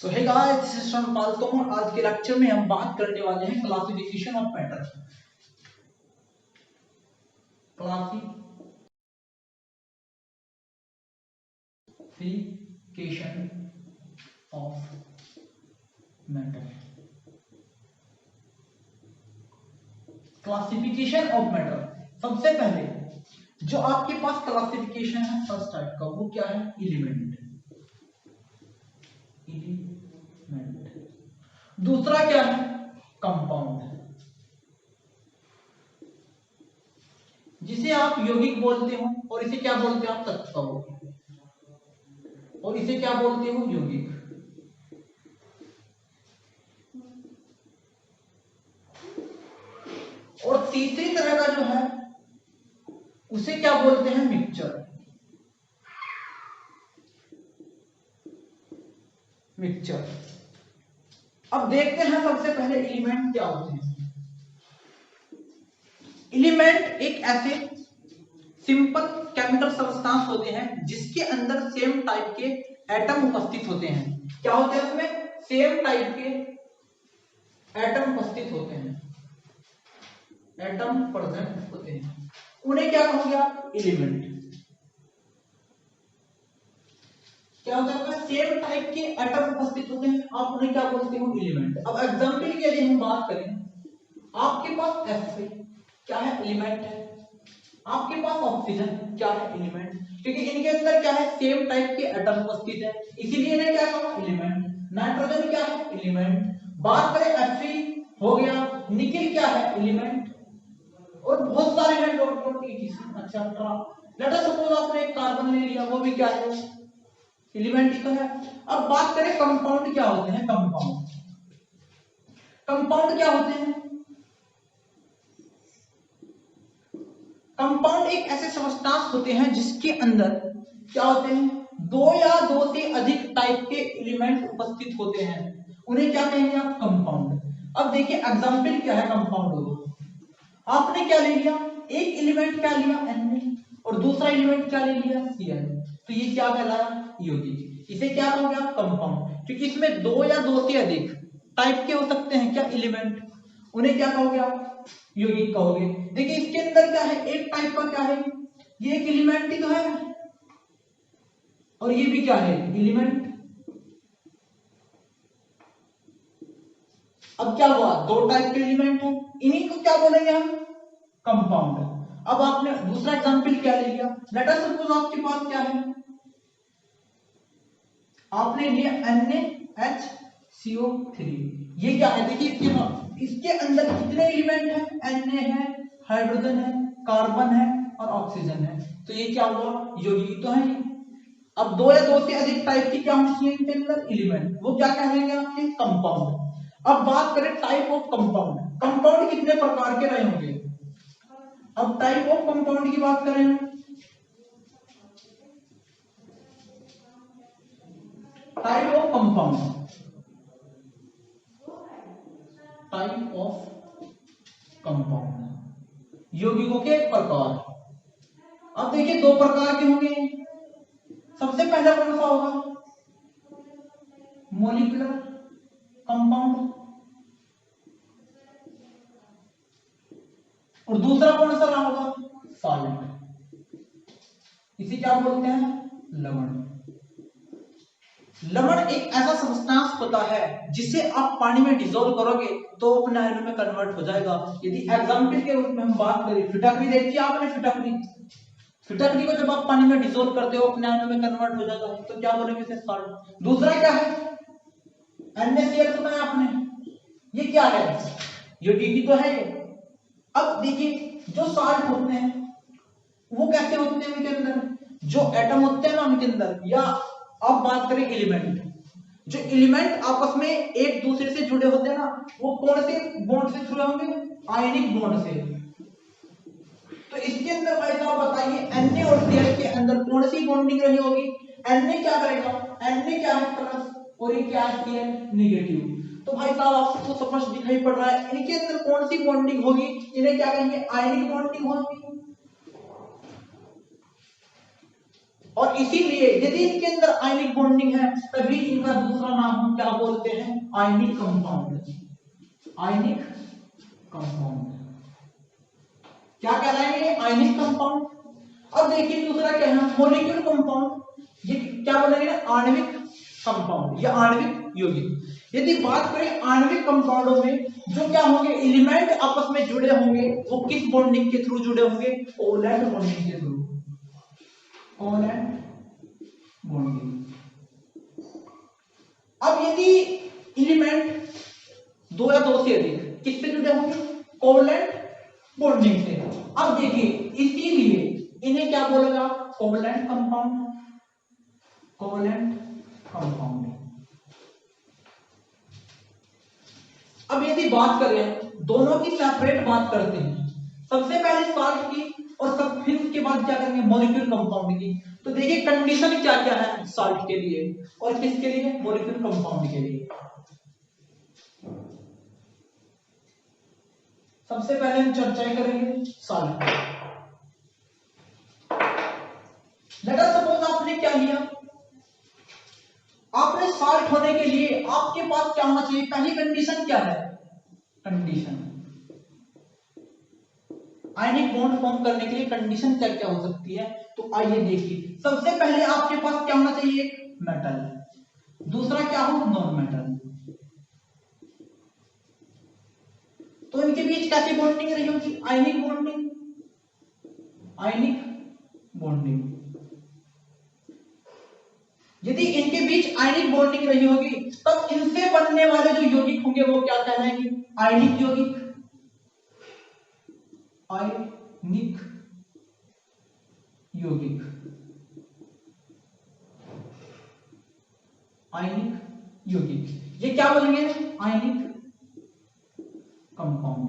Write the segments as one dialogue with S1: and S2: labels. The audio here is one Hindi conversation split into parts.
S1: So hey guys, this is Rampal. तो आज के लेक्चर में हम बात करने वाले हैं classification of matter. Classification of matter. Classification of matter, सबसे पहले जो आपके पास क्लासिफिकेशन है फर्स्ट टाइप का, वो क्या है? एलिमेंट। दूसरा क्या है? कंपाउंड, जिसे आप यौगिक बोलते हो, और इसे क्या बोलते हो आप? तत्व। और इसे क्या बोलते हो? यौगिक। और तीसरी तरह का जो है उसे क्या बोलते हैं? मिक्सचर। मिक्सचर। अब देखते हैं सबसे पहले एलिमेंट क्या होते हैं। एलिमेंट एक ऐसे सिंपल केमिकल सब्सटेंस होते हैं जिसके अंदर सेम टाइप के एटम उपस्थित होते हैं। क्या होते हैं उसमें? सेम टाइप के एटम उपस्थित होते हैं, एटम प्रेजेंट होते हैं। उन्हें क्या कहोगे आप? एलिमेंट। क्या होता है? सेम टाइप के एटम उपस्थित होते हैं, आप उन्हें क्या बोलते हो? एलिमेंट। अब एग्जांपल के लिए हम बात करें, आपके पास F क्या है? एलिमेंट है। आपके पास ऑक्सीजन क्या है? एलिमेंट। क्योंकि इनके अंदर क्या है? सेम टाइप के एटम उपस्थित है, इसीलिए इन्हें क्या कहा? एलिमेंट। नाइट्रोजन क्या है? एलिमेंट। बात करें Fe हो गया, निकिल क्या है? एलिमेंट। और बहुत सारे हैं, dot dot etc etcetera. Let us suppose आपने एक कार्बन ले लिया, वो भी क्या है? एलिमेंट ही तो है। अब बात करें कंपाउंड क्या होते हैं। कंपाउंड, कंपाउंड क्या होते हैं? कंपाउंड एक ऐसे सब्सटेंस होते हैं जिसके अंदर क्या होते हैं? दो या दो से अधिक टाइप के एलिमेंट उपस्थित होते हैं, उन्हें क्या कहेंगे आप? कंपाउंड। अब देखिए एग्जांपल क्या है कंपाउंड का। आपने क्या ले लिया? एक एलिमेंट क्या लिया? Na, और दूसरा एलिमेंट क्या ले लिया? Cl। तो ये क्या कहलाया? यौगिक। इसे क्या कहोगे आप? कंपाउंड। क्योंकि इसमें दो या दो से अधिक टाइप के हो सकते हैं क्या? एलिमेंट। उन्हें क्या कहोगे आप? यौगिक कहोगे। देखिए इसके अंदर क्या है? एक टाइप का क्या है? ये एक एलिमेंट ही तो है, और ये भी क्या है? एलिमेंट। अब क्या हुआ? दो टाइप के एलिमेंट है, इन्हीं को क्या बोलेंगे हम? कंपाउंड। अब आपने दूसरा एग्जांपल क्या ले लिया? लेट अस सपोज आपके पास क्या है? आपने लिया NaHCO3। ये क्या है? देखिए इसके अंदर कितने एलिमेंट हैं? Na है, हाइड्रोजन है, कार्बन है और ऑक्सीजन है। तो ये क्या हुआ? यौगिक तो है। अब दो या दो से अधिक टाइप की क्या होनी चाहिए इनके अंदर? एलिमेंट। वो क्या कहेंगे आपके? कंपाउंड। अब बात करें टाइप ऑफ कंपाउंड। कंपाउंड कितने प्रकार के रहे होंगे? अब टाइप ऑफ कंपाउंड की बात करें, type of compound, type of compound, यौगिकों के प्रकार। अब देखिए दो प्रकार के होंगे। सबसे पहला कौन सा होगा? Molecular compound. और दूसरा कौन सा रहा होगा? सॉल्ट। इसे क्या बोलते हैं? लवण। लवण एक ऐसा सब्सटेंस होता है जिसे आप पानी में डिसॉल्व करोगे तो अपने आयन में कन्वर्ट हो जाएगा। यदि एग्जांपल के रूप में हम बात करें, फिटकरी देखी आपने? फिटकरी, फिटकरी को जब आप पानी में डिसॉल्व करते हो अपने आयन में कन्वर्ट हो जाता है, तो क्या बोलेंगे इसे? सॉल्ट। दूसरा क्या है? NaCl सुना है आपने? ये क्या है? यौगिक तो है ये। अब देखिए जो सॉल्ट होते हैं वो कैसे होते हैं? उनके अंदर जो एटम होते हैं ना उनके अंदर, या अब बात करें एलिमेंट, जो एलिमेंट आपस में एक दूसरे से जुड़े होते हैं ना, वो कौन से बॉन्ड से जुड़े होंगे? आयनिक बॉन्ड से। तो इसके अंदर भाई साहब बताइए Na और Cl के अंदर कौन सी बॉन्डिंग रही होगी? Na क्या करेगा? Na क्या है? प्लस, और ये क्या है? Cl negative. तो भाई साहब आपको समझ दिखाई पड़ रहा है इनके अंदर कौन सी बॉन्डिंग होगी? इन्हें क्या कहेंगे? आयनिक बॉन्डिंग होगी। और इसीलिए यदि इनके अंदर आयनिक बॉन्डिंग है तभी इनका दूसरा नाम हम क्या आयनिक कंपाउंड, आयनिक कंपाउंड क्या कहलाएंगे? Ionic compound. अब देखिए दूसरा क्या है? Molecule compound. ये क्या बोलेंगे? आणविक कंपाउंड या आणविक यौगिक। यदि बात करें आणविक कंपाउंडों में जो क्या होंगे, एलिमेंट आपस में जुड़े होंगे, वो किस बॉन्डिंग के थ्रू जुड़े होंगे? कोवैलेंट बॉन्डिंग के थ्रू, कोवैलेंट बॉन्डिंग। अब यदि एलिमेंट दो या दो से अधिक किससे जुड़े होंगे? कोवैलेंट बॉन्डिंग से। अब देखिए इसीलिए इन्हें क्या बोलेगा? Covalent compound, covalent compound. अब यदि बात करें दोनों की सेपरेट बात करते हैं, सबसे पहले साल्ट की और सब फिर उसके बाद क्या करेंगे? मॉलिक्यूल कंपाउंड की। तो देखिए कंडीशन क्या क्या है साल्ट के लिए और किसके लिए? मॉलिक्यूल कंपाउंड के लिए। सबसे पहले हम चर्चा करेंगे साल्ट। लेट अस सपोज आपने क्या लिया, आपने साल्ट होने के लिए आपके पास क्या होना चाहिए? पहली कंडीशन क्या है? कंडीशन आयनिक बॉन्ड फॉर्म करने के लिए कंडीशन क्या क्या हो सकती है? तो आइए देखिए। सबसे पहले आपके पास क्या होना चाहिए? मेटल। दूसरा क्या हो? Non metal. तो इनके बीच कैसी बॉन्डिंग रही होगी? Ionic bonding, ionic bonding. यदि इनके बीच आयनिक बॉन्डिंग रही होगी तब इनसे बनने वाले जो यौगिक होंगे वो क्या कहलाएंगे? आयनिक यौगिक, आयनिक यौगिक, आयनिक यौगिक। ये क्या बोलेंगे? Ionic compound.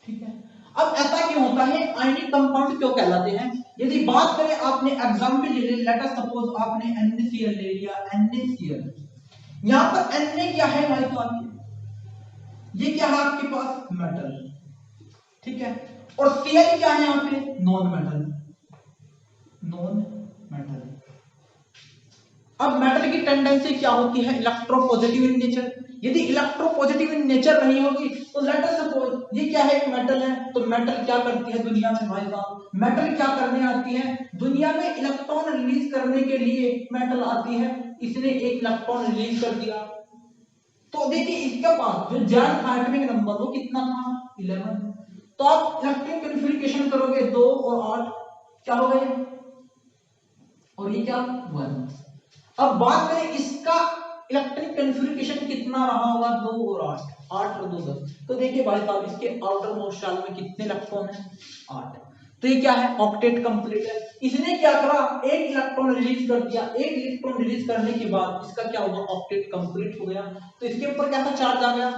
S1: ठीक है। अब ऐसा क्यों होता है? आयनिक कंपाउंड क्यों कहलाते हैं? यदि बात करें, आपने एग्जांपल ले लिया, लेट अस सपोज आपने NaCl ले लिया, NaCl। यहां पर Na क्या है भाई? तो ये क्या है आपके पास? मेटल। ठीक है। और Cl क्या है यहां पे? Non metal, non metal. अब मेटल की टेंडेंसी क्या होती है? Electropositive in nature. यदि इलेक्ट्रोपॉजिटिव इन नेचर रही होगी तो लेट अस सपोज ये क्या है? एक मेटल है। तो मेटल क्या करती है दुनिया में भाई साहब? मेटल क्या करने आती है दुनिया में? इलेक्ट्रॉन रिलीज करने के लिए मेटल आती है। इसने एक इलेक्ट्रॉन रिलीज कर दिया तो देखिए इसके पास जो जेड एटॉमिक नंबर वो कितना था? 11। तो आप इलेक्ट्रॉन कन्फिग्रेशन करोगे 2 और 8 क्या हो गए? और ये क्या? 1। अब बात करें इसका इलेक्ट्रॉनिक कन्फिग्रेशन कितना रहा होगा? 2 और 8, 8 और 2 10। तो देखिए भाई साहब इसके आउटर मोस्ट शेल में कितने इलेक्ट्रॉन हैं? 8। तो ये क्या है? ऑक्टेट कंप्लीट है। इसने क्या करा? एक इलेक्ट्रॉन रिलीज कर दिया। एक इलेक्ट्रॉन रिलीज करने के बाद इसका क्या होगा? ऑक्टेट कंप्लीट हो गया। तो इसके ऊपर कैसा चार्ज आ गया?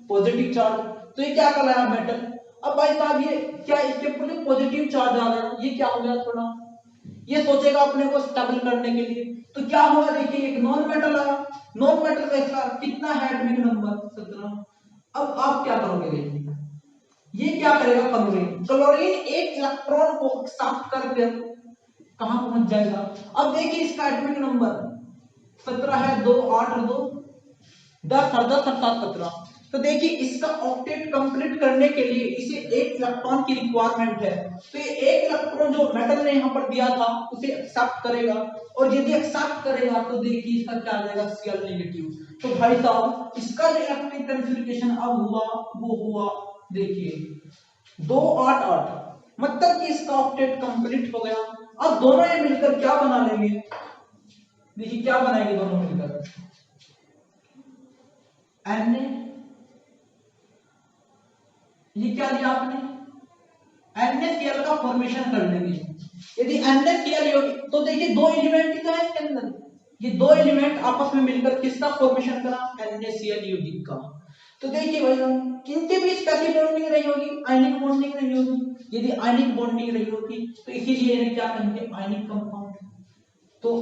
S1: Positive charge. तो ये क्या कहलाया? मेटल। अब भाई साहब ये क्या, इसके ऊपर जो पॉजिटिव चार्ज आ गया ये क्या हो गया? थोड़ा ये सोचेगा अपने को स्टेबल करने के लिए। तो क्या होगा? देखिए एक नॉन मेटल आया। नॉन मेटल का इसका कितना है एटॉमिक नंबर? 17। अब आप क्या करोगे? देखिए ये क्या करेगा? क्लोरीन। क्लोरीन एक इलेक्ट्रॉन को एक्सेप्ट करके कहां पहुंच जाएगा? अब देखिए इसका एटॉमिक नंबर 17 है। 2 8 और 2 10 और 10 और 7 17। तो देखिए इसका ऑक्टेट कंप्लीट करने के लिए इसे एक इलेक्ट्रॉन की रिक्वायरमेंट है। तो ये एक इलेक्ट्रॉन जो मेटल ने यहाँ पर दिया था उसे एक्सेप्ट करेगा और यदि एक्सेप्ट करेगा तो देखिए इसका क्या आ जाएगा? Cl negative. तो भाई साहब इसका जो इलेक्ट्रॉनिक कन्फिग्रेशन अब हुआ वो हुआ देखिए 2 8 8, मतलब कि इसका ऑक्टेट कंप्लीट हो गया। अब दोनों ये मिलकर क्या बना लेंगे? देखिए क्या बनाएंगे दोनों मिलकर? Na, ये क्या लिया आपने? NaCl का फॉर्मेशन कर लेंगे। यदि NaCl होगी तो देखिए दो एलिमेंट ही तो है इसके अंदर। ये दो एलिमेंट आपस में मिलकर किसका फॉर्मेशन करा? NaCl यौगिक का। तो देखिए भाई किनके बीच कैसी बॉन्डिंग रही होगी? आयनिक बॉन्डिंग रही होगी। यदि आयनिक बॉन्डिंग रही होगी तो इसीलिए इन्हें क्या कहेंगे? Ionic compound. तो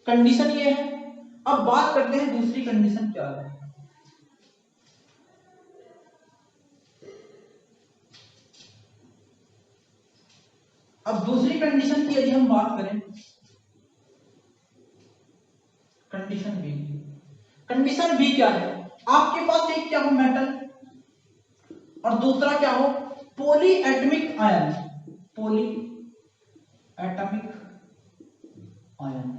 S1: कंडीशन ये है। अब बात करते हैं दूसरी कंडीशन क्या है। अब दूसरी कंडीशन की यदि हम बात करें, कंडीशन बी, कंडीशन बी क्या है, आपके पास एक क्या हो मेटल और दूसरा क्या हो poly atomic ion, poly atomic ion.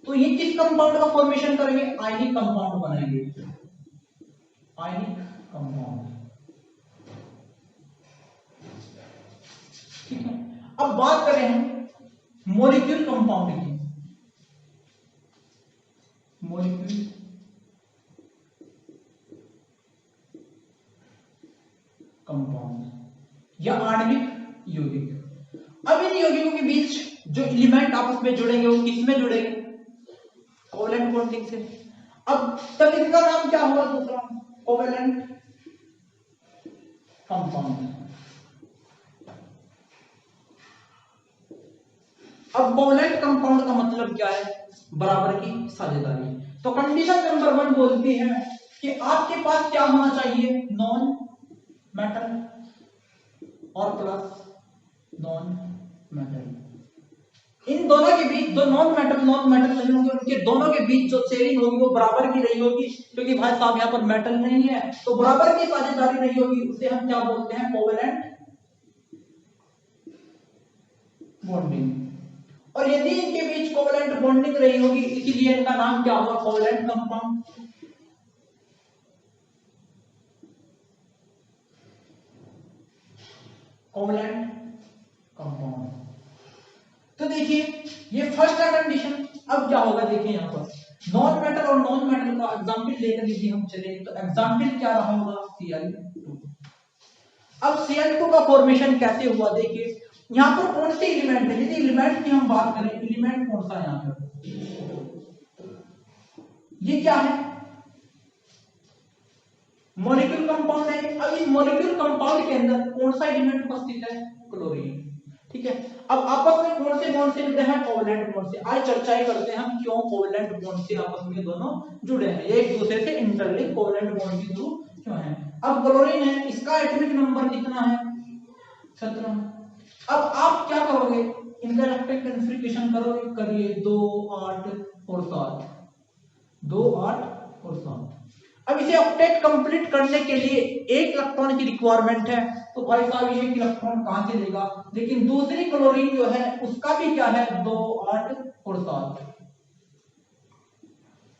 S1: तो ये किस कंपाउंड का फॉर्मेशन करेंगे, आयनिक कंपाउंड बनाएंगे, आयनिक कंपाउंड। ठीक है, अब बात करें हम मॉलिक्यूल कंपाउंड की, मॉलिक्यूल कंपाउंड या आणविक यौगिक। अब इन यौगिकों के बीच जो एलिमेंट आपस में जुड़ेंगे वो किस में जुड़ेंगे, कोवेलेंट बॉन्डिंग से। अब तब इनका नाम क्या होगा दूसरा, कोवेलेंट कंपाउंड। अब कोवेलेंट कंपाउंड का मतलब क्या है, बराबर की साझेदारी। तो कंडीशन नंबर 1 बोलती है कि आपके पास क्या होना चाहिए, नॉन मेटल और प्लस नॉन मेटल। इन दोनों के बीच जो नॉन मेटल नहीं होंगे उनके दोनों के बीच जो शेयरिंग होगी वो बराबर की नहीं होगी, क्योंकि भाई साहब यहाँ पर मेटल नहीं है तो बराबर की साझेदारी नहीं होगी, उसे हम क्या बोलते हैं, कोवेलेंट बॉन्डिंग। और यदि इनके बीच कोवेलेंट बॉन्डिंग नहीं होगी इसीलिए इनका नाम क्या होगा, कोवेलेंट कंपाउंड। Covalent compound. तो देखिए ये फर्स्ट है कंडीशन। अब क्या होगा, देखिए यहाँ पर नॉन मेटल और नॉन मेटल का एग्जांपल लेकर यदि हम चले तो एग्जांपल क्या रहा होगा, Cl2। अब Cl2 का फॉर्मेशन कैसे हुआ, देखिए यहाँ पर कौन से एलिमेंट है, यदि एलिमेंट की हम बात करें, एलिमेंट कौन सा है यहाँ पर, ये क्या है, मॉलिक्यूल कंपाउंड है। अब इस मॉलिक्यूल कंपाउंड के अंदर कौन सा एलिमेंट उपस्थित है, क्लोरीन। ठीक है, अब आपस में कौन से बॉन्ड से जुड़े हैं, कोवेलेंट बॉन्ड से। आज चर्चाएं करते हैं हम क्यों कोवेलेंट बॉन्ड से आपस में दोनों जुड़े हैं, एक दूसरे से इंटरलिंक कोवेलेंट बॉन्ड के थ्रू क्यों है। अब क्लोरीन है, इसका एटॉमिक नंबर कितना है, 17। अब आप क्या करोगे, इनका इलेक्ट्रिक कन्फिग्रेशन करोगे, करिए 2 8 और 7, 2 8 और 7। अब इसे ऑक्टेट कंप्लीट करने के लिए एक इलेक्ट्रॉन की रिक्वायरमेंट है, तो भाई साहब ये इलेक्ट्रॉन कहां से लेगा, लेकिन दूसरी क्लोरीन जो है उसका भी क्या है, 2 8 और 7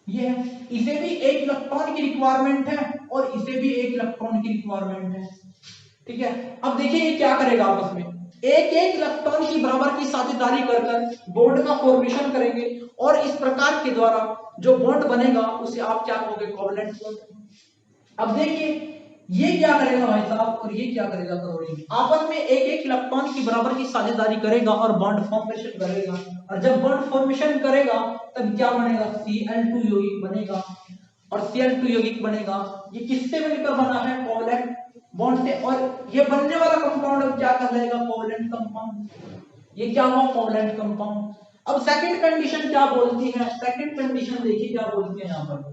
S1: ये है, इसे भी एक इलेक्ट्रॉन की रिक्वायरमेंट है और इसे भी एक इलेक्ट्रॉन की रिक्वायरमेंट है। ठीक है, अब देखिए ये क्या करेगा, आपस में एक एक इलेक्ट्रॉन की बराबर की साझेदारी कर बॉन्ड का फॉर्मेशन करेंगे और इस प्रकार के द्वारा जो बॉन्ड बनेगा उसे आप क्या कहोगे, कोवेलेंट बॉन्ड। अब देखिए ये क्या करेगा भाई साहब और ये क्या करेगा, क्लोरीन आपस में एक एक इलेक्ट्रॉन की बराबर की साझेदारी करेगा और बॉन्ड फॉर्मेशन करेगा, और जब बॉन्ड फॉर्मेशन करेगा तब क्या बनेगा, Cl2 यौगिक बनेगा। और Cl2 यौगिक बनेगा, ये किससे मिलकर बना है, कोवेलेंट बॉन्ड से, और ये बनने वाला कंपाउंड अब क्या कहलाएगा, कोवेलेंट कंपाउंड। ये क्या हुआ, कोवेलेंट कंपाउंड। अब सेकंड कंडीशन क्या बोलती है, सेकंड कंडीशन देखिए क्या बोलती है यहाँ पर,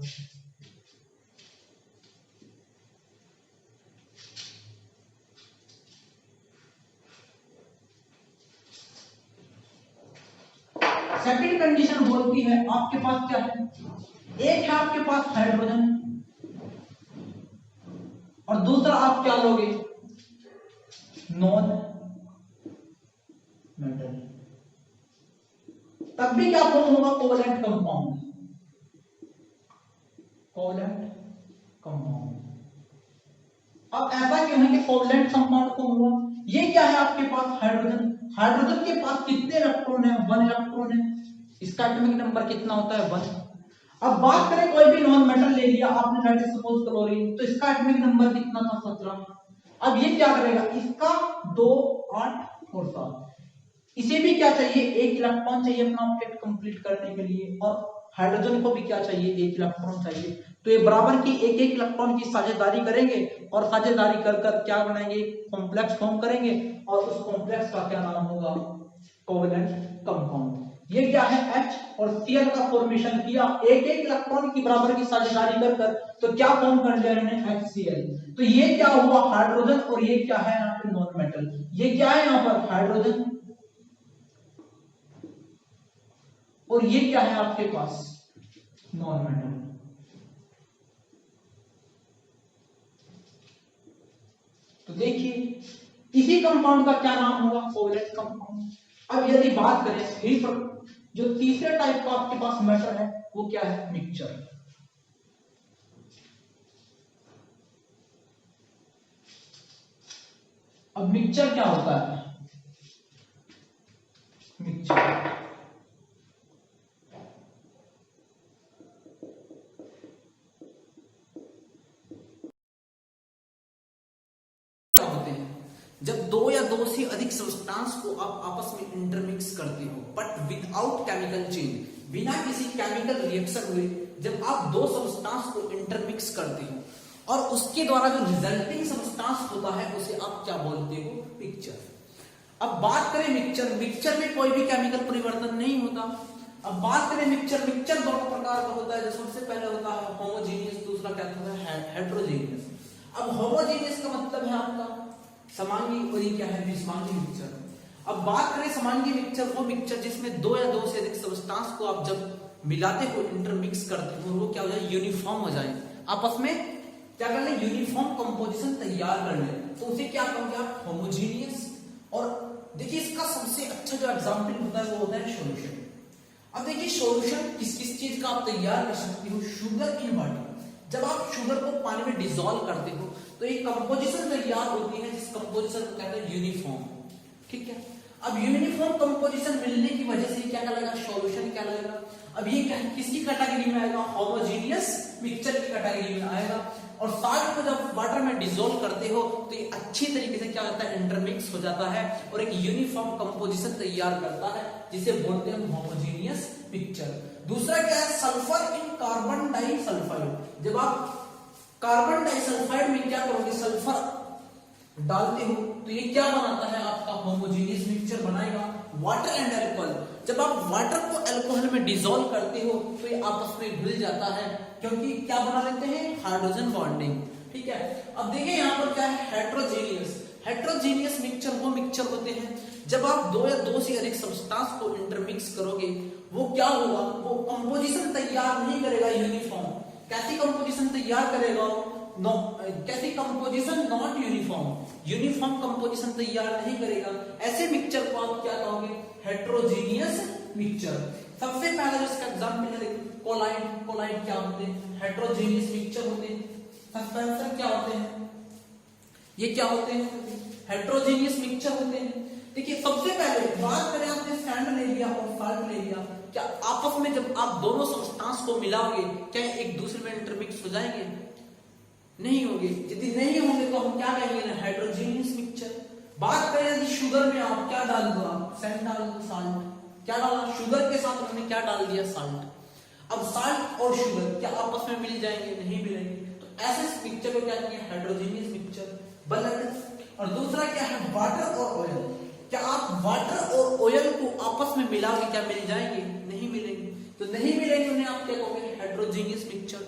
S1: सेकंड कंडीशन बोलती है आपके पास क्या है, एक है आपके पास हाइड्रोजन और दूसरा आप क्या लोगे, नॉन मेटल, तब भी क्या फॉर्म होगा, कोवेलेंट कंपाउंड, कोवेलेंट कंपाउंड। अब ऐसा क्यों है कि कोवेलेंट कंपाउंड फॉर्म हुआ, ये क्या है आपके पास, हाइड्रोजन। हाइड्रोजन के पास कितने इलेक्ट्रॉन है, 1 इलेक्ट्रॉन है, इसका एटॉमिक नंबर कितना होता है, 1। अब बात करें कोई भी नॉन मेटल ले लिया आपने, लेट अस सपोज क्लोरीन, तो इसका एटॉमिक नंबर कितना था, 17। अब ये क्या करेगा, इसका 2 8 और 7, इसे भी क्या चाहिए, एक इलेक्ट्रॉन चाहिए अपना ऑक्टेट कंप्लीट करने के लिए, और हाइड्रोजन को भी क्या चाहिए, एक इलेक्ट्रॉन चाहिए। तो ये बराबर की एक एक इलेक्ट्रॉन की साझेदारी करेंगे और साझेदारी कर कर क्या बनाएंगे, कॉम्प्लेक्स फॉर्म करेंगे, और उस कॉम्प्लेक्स का क्या नाम होगा, कोवेलेंट कंपाउंड। ये क्या है, H और Cl का फॉर्मेशन किया, एक एक इलेक्ट्रॉन की बराबर की साझेदारी कर कर, तो क्या फॉर्म कर लिया इन्होंने, HCl। तो ये क्या हुआ, हाइड्रोजन, और ये क्या है यहाँ पे, नॉन मेटल। ये क्या है यहाँ पर, हाइड्रोजन, और ये क्या है आपके पास, नॉन मेटल। तो देखिए इसी कंपाउंड का क्या नाम होगा, कोवैलेंट कंपाउंड। अब यदि बात करें फिर जो तीसरे टाइप का आपके पास मेटल है वो क्या है, मिक्सचर। अब मिक्सचर क्या होता है, मिक्सचर जब दो या दो से अधिक सब्सटेंस को आप आपस में इंटरमिक्स करते हो बट विदाउट केमिकल चेंज, बिना किसी केमिकल रिएक्शन हुए जब आप दो सब्सटेंस को इंटरमिक्स करते हो और उसके द्वारा जो रिजल्टिंग सब्सटेंस होता है उसे आप क्या बोलते हो, मिक्सचर। अब बात करें मिक्सचर, मिक्सचर में कोई भी केमिकल परिवर्तन नहीं होता। अब बात करें मिक्सचर, मिक्सचर दोनों प्रकार का होता है। जो सबसे पहले होता है होमोजेनियस, दूसरा क्या होता है हेटेरोजेनियस। अब होमोजेनियस का मतलब है आपका समांगी और ये क्या है, विषमांगी मिक्सचर। अब बात करें समांगी मिक्सचर, वो मिक्सचर जिसमें दो या दो से अधिक सब्सटेंस को आप जब मिलाते हो, इंटरमिक्स करते हो, वो क्या हो जाए, यूनिफॉर्म हो जाए, आपस में क्या कर ले, यूनिफॉर्म कंपोजिशन तैयार कर ले, तो उसे क्या कहोगे आप, होमोजेनियस। और देखिए इसका सबसे अच्छा जो एग्जांपल होता है वो होता है सॉल्यूशन। अब देखिए सॉल्यूशन किस किस चीज का आप तैयार कर सकते हो, शुगर इन वाटर। जब आप शुगर को पानी में डिसॉल्व करते हो तो एक कंपोजिशन तैयार होती है जिस कंपोजिशन को कहते हैं यूनिफॉर्म। ठीक है, अब यूनिफॉर्म कंपोजिशन मिलने की वजह से क्या लगेगा, सॉल्यूशन क्या लगेगा। अब ये किसकी कैटेगरी में आएगा, होमोजेनियस मिक्सचर की कैटेगरी में आएगा। और साल्ट को जब वाटर में डिसॉल्व करते हो तो ये अच्छी तरीके से क्या होता है, इंटरमिक्स हो जाता है और एक यूनिफॉर्म कंपोजिशन तैयार करता है जिसे बोलते हैं होमोजेनियस मिक्सचर। दूसरा क्या है, सल्फर इन कार्बन डाइसल्फाइड। जब आप कार्बन डाइसल्फाइड में क्या करोगे, सल्फर डालते हो तो ये क्या बनाता है, आपका होमोजेनियस मिक्सचर बनाएगा। वाटर एंड अल्कोहल, जब आप वाटर को अल्कोहल में डिसॉल्व करते हो तो ये आपस में घुल जाता है, क्योंकि क्या बना लेते हैं, हाइड्रोजन बॉन्डिंग। ठीक है, अब देखिए यहाँ पर क्या है, हेटेरोजेनियस। हेटेरोजेनियस मिक्सचर वो मिक्सचर होते हैं जब आप दो या दो से अधिक सब्सटेंस को इंटरमिक्स करोगे, वो क्या होगा, वो कंपोजिशन तैयार नहीं करेगा यूनिफॉर्म। कैसी कंपोजिशन तैयार करेगा, नो कैसी composition, not uniform, uniform composition तैयार नहीं करेगा। ऐसे मिक्सचर को आप क्या कहोगे, हेटेरोजेनियस मिक्सचर। सबसे पहला जो इसका एग्जांपल है देखो, कोलाइड। कोलाइड क्या होते हैं, हेटेरोजेनियस मिक्सचर होते हैं। सस्पेंसर क्या होते हैं, ये क्या होते हैं, हेटेरोजेनियस मिक्सचर होते हैं। देखिए सबसे पहले बात करें, आपने सैंड ले लिया और साल्ट ले लिया, क्या आपस में जब आप दोनों सब्सटेंस को मिलाओगे क्या एक दूसरे में इंटरमिक्स हो जाएंगे, नहीं होंगे। यदि नहीं होंगे तो हम क्या कहेंगे ना, हेटेरोजेनियस मिक्सचर। बात करें यदि शुगर में आप क्या डाल दो, आप सैंड डाल दो, साल्ट क्या डाला, शुगर के साथ हमने क्या डाल दिया, साल्ट। अब साल्ट और शुगर क्या आपस में मिल जाएंगे, नहीं मिलेंगे। तो ऐसे मिक्सचर को क्या किया, हेटेरोजेनियस मिक्सचर। ब्लड। और दूसरा क्या है, वाटर और ऑयल। क्या आप वाटर और ऑयल को आपस में मिला के क्या मिल जाएंगे, नहीं मिलेंगे। तो नहीं मिलेंगे उन्हें आप क्या कहोगे, हेटेरोजेनियस मिक्सचर।